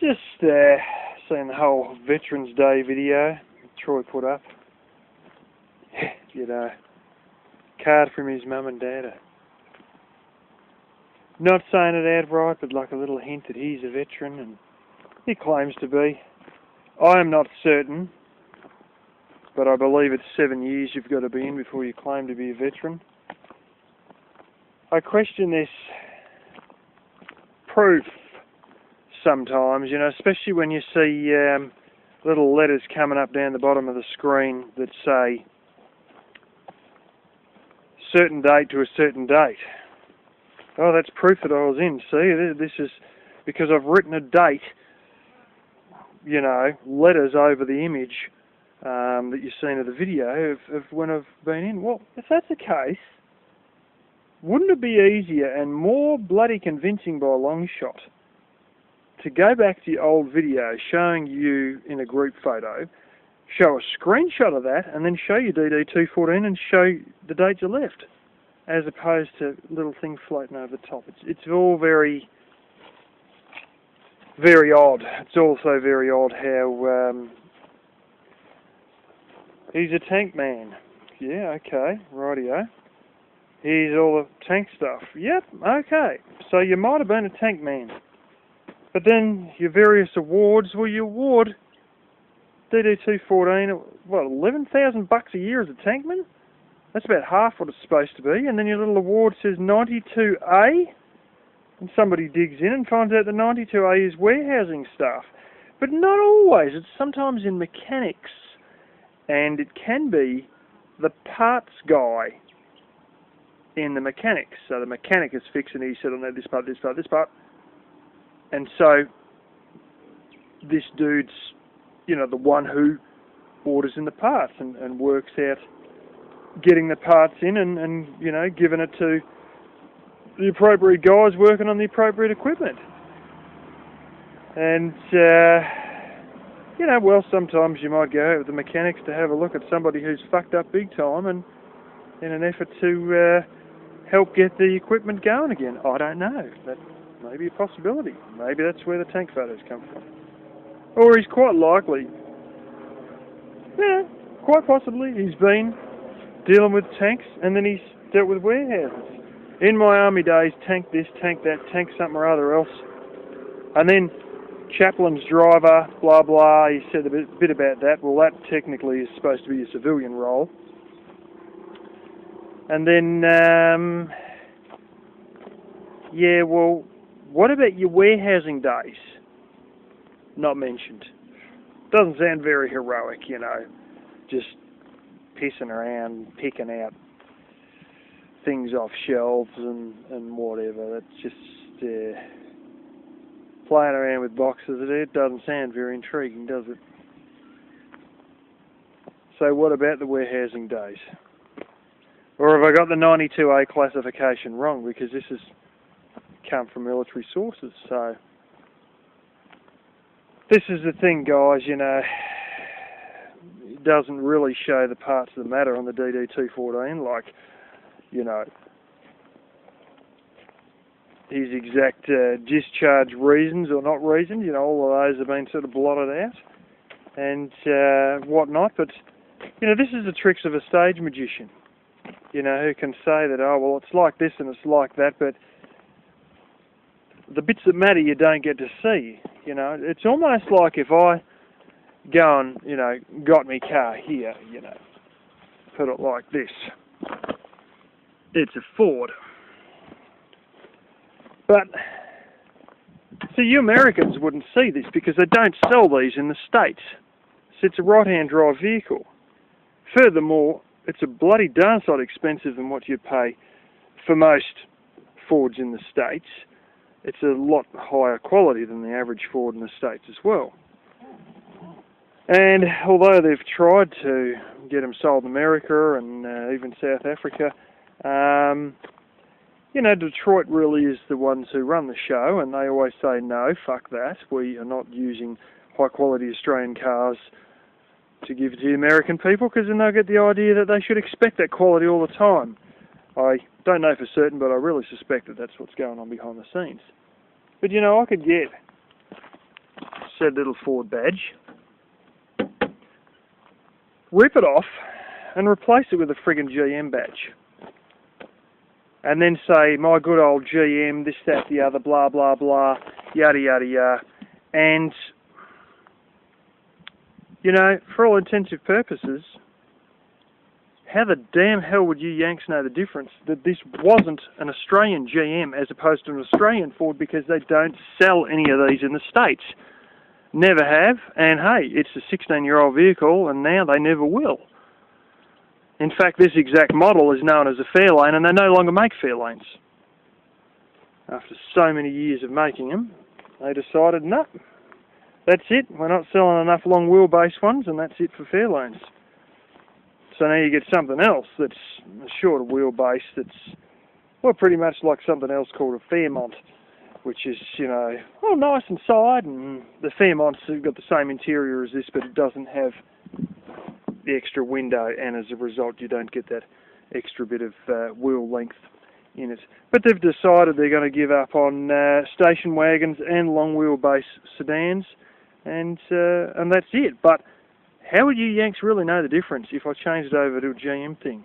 Just seeing the whole Veterans Day video Troy put up. You know, card from his mum and dad. Not saying it outright, but like a little hint that he's a veteran, and he claims to be. I am not certain, but I believe it's 7 years you've got to be in before you claim to be a veteran. I question this proof sometimes, you know, especially when you see little letters coming up down the bottom of the screen that say certain date to a certain date. Oh, that's proof that I was in. See, this is because I've written a date, you know, letters over the image that you've seen of the video of when I've been in. Well, if that's the case, wouldn't it be easier and more bloody convincing by a long shot to go back to your old video showing you in a group photo, show a screenshot of that, and then show your DD214 and show the date you left, as opposed to little things floating over the top. It's all very, very odd. It's also very odd how he's a tank man. Yeah, okay, rightio. Here's all the tank stuff. Yep, okay. So you might have been a tank man. But then your various awards, well, you award DD214, what, $11,000 a year as a tankman? That's about half what it's supposed to be. And then your little award says 92A, and somebody digs in and finds out the 92A is warehousing staff. But not always. It's sometimes in mechanics, and it can be the parts guy in the mechanics. So the mechanic is fixing it. He said, I need this part, this part, this part. And so this dude's, you know, the one who orders in the parts and works out getting the parts in and, you know, giving it to the appropriate guys working on the appropriate equipment. And, you know, well, sometimes you might go with the mechanics to have a look at somebody who's fucked up big time and in an effort to help get the equipment going again. I don't know. That may be a possibility. Maybe that's where the tank photos come from. Or he's quite likely, yeah, quite possibly, he's been dealing with tanks and then he's dealt with warehouses. In my army days, tank this, tank that, tank something or other else. And then chaplain's driver, blah blah, he said a bit about that. Well, that technically is supposed to be a civilian role. And then, yeah, well, what about your warehousing days? Not mentioned. Doesn't sound very heroic, you know, just pissing around, picking out things off shelves and whatever. That's just playing around with boxes. It doesn't sound very intriguing, does it? So what about the warehousing days? Or have I got the 92A classification wrong? Because this has come from military sources. So this is the thing, guys, you know, it doesn't really show the parts that matter on the DD214, like, you know, his exact discharge reasons or not reasons, you know, all of those have been sort of blotted out and whatnot. But, you know, this is the tricks of a stage magician, you know, who can say that, oh, well, it's like this and it's like that, but the bits that matter you don't get to see, you know. It's almost like if I go and, you know, got me car here, you know, put it like this. It's a Ford. But, see, you Americans wouldn't see this because they don't sell these in the States. So it's a right-hand drive vehicle. Furthermore, it's a bloody darn sight expensive than what you pay for most Fords in the States. It's a lot higher quality than the average Ford in the States as well. And although they've tried to get them sold in America and even South Africa, you know, Detroit really is the ones who run the show, and they always say, no, fuck that. We are not using high-quality Australian cars to give to the American people, because then they'll get the idea that they should expect that quality all the time. I don't know for certain, but I really suspect that that's what's going on behind the scenes. But, you know, I could get said little Ford badge, rip it off and replace it with a friggin' GM badge. And then say, my good old GM, this, that, the other, blah, blah, blah, yada, yada, yada. And, you know, for all intensive purposes, how the damn hell would you Yanks know the difference that this wasn't an Australian GM as opposed to an Australian Ford, because they don't sell any of these in the States. Never have, and hey, it's a 16-year-old vehicle, and now they never will. In fact, this exact model is known as a Fairlane, and they no longer make Fairlanes. After so many years of making them, they decided, no, that's it. We're not selling enough long wheelbase ones, and that's it for Fairlanes. So now you get something else that's a shorter wheelbase that's, well, pretty much like something else called a Fairmont, which is, you know, well, nice inside, and the Fairmont's got the same interior as this, but it doesn't have the extra window, and as a result you don't get that extra bit of wheel length in it. But they've decided they're going to give up on station wagons and long wheelbase sedans, and that's it. But how would you Yanks really know the difference if I changed it over to a GM thing?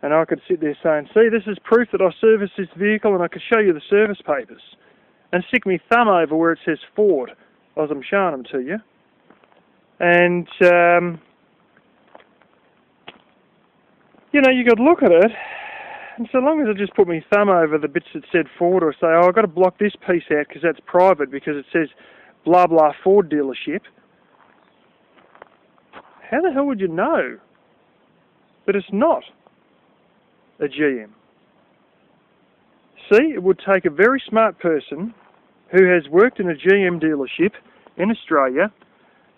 And I could sit there saying, see, this is proof that I serviced this vehicle, and I could show you the service papers, and stick my thumb over where it says Ford, as I'm showing them to you. And you know, you got to look at it, and so long as I just put my thumb over the bits that said Ford, or say, oh, I've got to block this piece out because that's private, because it says blah blah Ford dealership, how the hell would you know that it's not a GM? See, it would take a very smart person who has worked in a GM dealership in Australia,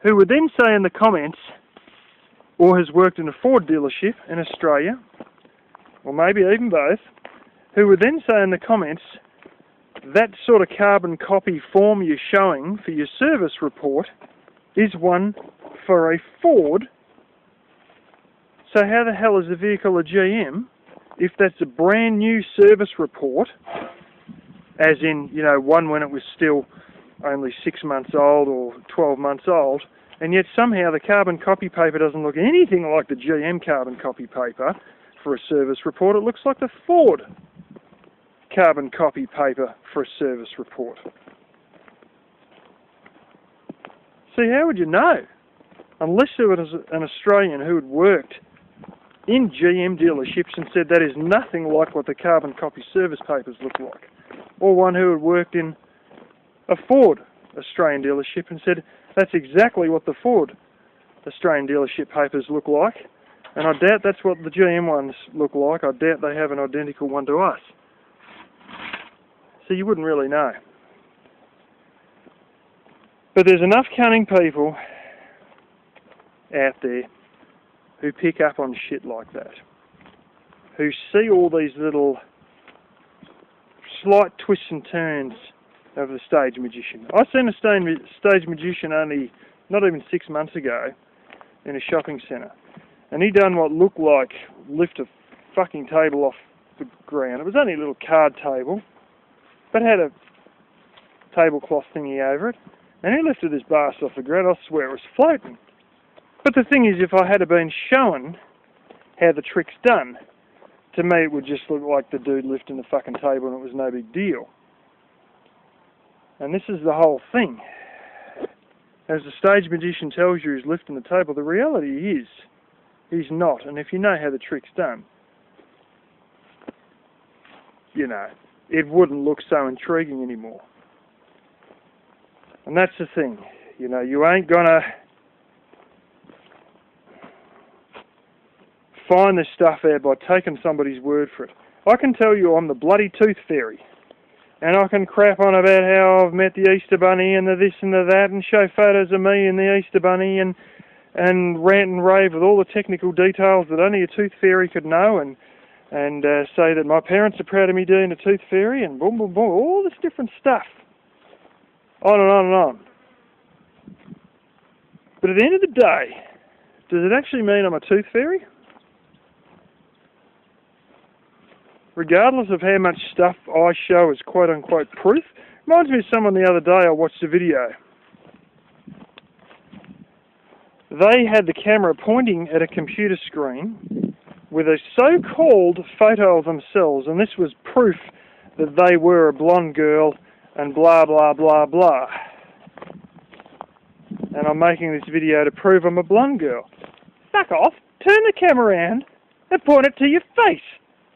who would then say in the comments, or has worked in a Ford dealership in Australia, or maybe even both, who would then say in the comments, that sort of carbon copy form you're showing for your service report is one for a Ford. So how the hell is the vehicle a GM if that's a brand new service report, as in, you know, one when it was still only 6 months old or 12 months old, and yet somehow the carbon copy paper doesn't look anything like the GM carbon copy paper for a service report. It looks like the Ford carbon copy paper for a service report. See, how would you know? Unless there was an Australian who had worked in GM dealerships and said that is nothing like what the carbon copy service papers look like. Or one who had worked in a Ford Australian dealership and said, that's exactly what the Ford Australian dealership papers look like, and I doubt that's what the GM ones look like. I doubt they have an identical one to us. So you wouldn't really know. But there's enough cunning people out there who pick up on shit like that, who see all these little slight twists and turns of the stage magician. I seen a stage magician only not even 6 months ago in a shopping centre, and he done what looked like lift a fucking table off the ground. It was only a little card table, but had a tablecloth thingy over it, and he lifted this bass off the ground. I swear it was floating. But the thing is, if I had been shown how the trick's done, to me it would just look like the dude lifting the fucking table and it was no big deal. And this is the whole thing. As the stage magician tells you he's lifting the table, the reality is he's not. And if you know how the trick's done, you know, it wouldn't look so intriguing anymore. And that's the thing. You know, you ain't gonna find this stuff out by taking somebody's word for it. I can tell you I'm the bloody tooth fairy, and I can crap on about how I've met the Easter Bunny and the this and the that, and show photos of me and the Easter Bunny, and rant and rave with all the technical details that only a tooth fairy could know, and say that my parents are proud of me doing a tooth fairy, and boom, boom, boom, all this different stuff. On and on and on. But at the end of the day, does it actually mean I'm a tooth fairy? Regardless of how much stuff I show as quote-unquote proof. Reminds me of someone the other day. I watched a video They had the camera pointing at a computer screen with a so-called photo of themselves, and this was proof that they were a blonde girl and blah blah blah blah. And I'm making this video to prove I'm a blonde girl. Fuck off, turn the camera around and point it to your face.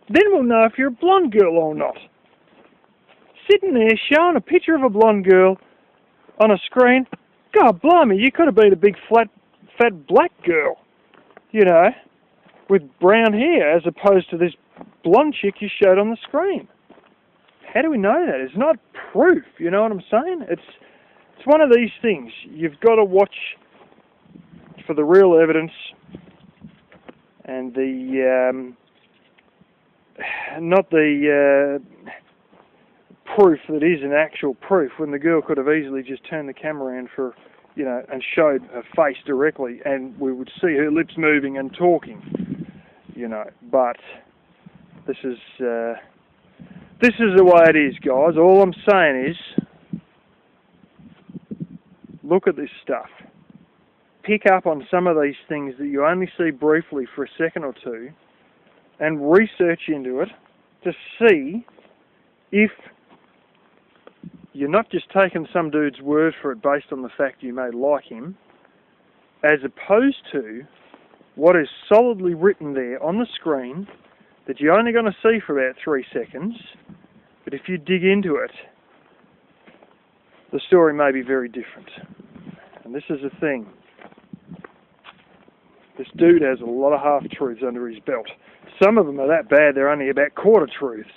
Then we'll know if you're a blonde girl or not. Sitting there showing a picture of a blonde girl on a screen, God blimey, you could have been a big fat black girl, you know, with brown hair as opposed to this blonde chick you showed on the screen. How do we know that? It's not proof, you know what I'm saying? It's one of these things. You've got to watch for the real evidence and the not the proof that is an actual proof, when the girl could have easily just turned the camera around for, you know, and showed her face directly, and we would see her lips moving and talking, you know. But this is the way it is, guys. All I'm saying is, look at this stuff. Pick up on some of these things that you only see briefly for a second or two, and research into it to see if you're not just taking some dude's word for it based on the fact you may like him, as opposed to what is solidly written there on the screen that you're only going to see for about 3 seconds, but if you dig into it, the story may be very different. And this is the thing. This dude has a lot of half-truths under his belt. Some of them are that bad they're only about quarter-truths.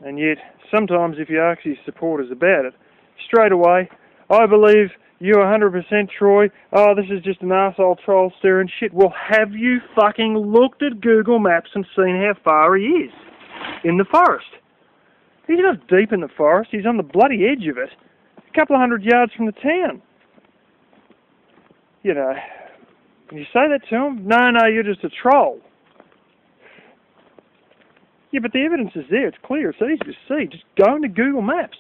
And yet, sometimes if you ask his supporters about it, straight away, I believe you're 100% Troy. Oh, this is just an arsehole troll stirring shit. Well, have you fucking looked at Google Maps and seen how far he is in the forest? He's not deep in the forest. He's on the bloody edge of it, a couple of 100 yards from the town. You know, can you say that to him? No, you're just a troll. Yeah, but the evidence is there. It's clear. It's easy to see. Just go into Google Maps.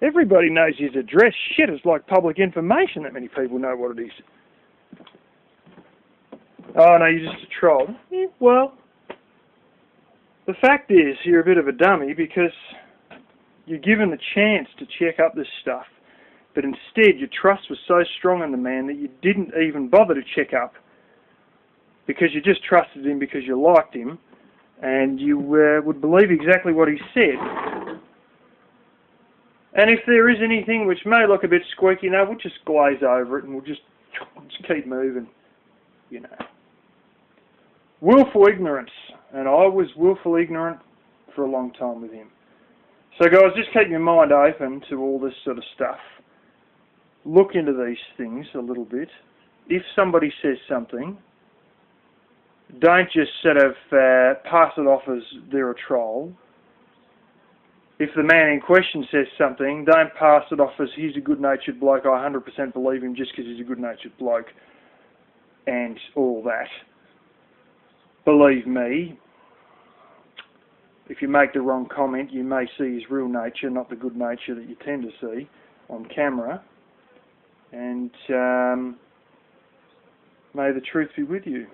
Everybody knows his address. Shit, it's like public information. That many people know what it is. Oh, no, you're just a troll. Yeah, well, the fact is you're a bit of a dummy because you're given the chance to check up this stuff, but instead your trust was so strong in the man that you didn't even bother to check up because you just trusted him because you liked him, and you would believe exactly what he said. And if there is anything which may look a bit squeaky, no, we'll just glaze over it and we'll just keep moving, you know. Willful ignorance, and I was willfully ignorant for a long time with him. So guys, just keep your mind open to all this sort of stuff. Look into these things a little bit. If somebody says something, don't just sort of pass it off as they're a troll. If the man in question says something, don't pass it off as he's a good-natured bloke, I 100% believe him just because he's a good-natured bloke, and all that. Believe me, if you make the wrong comment, you may see his real nature, not the good nature that you tend to see on camera. And may the truth be with you.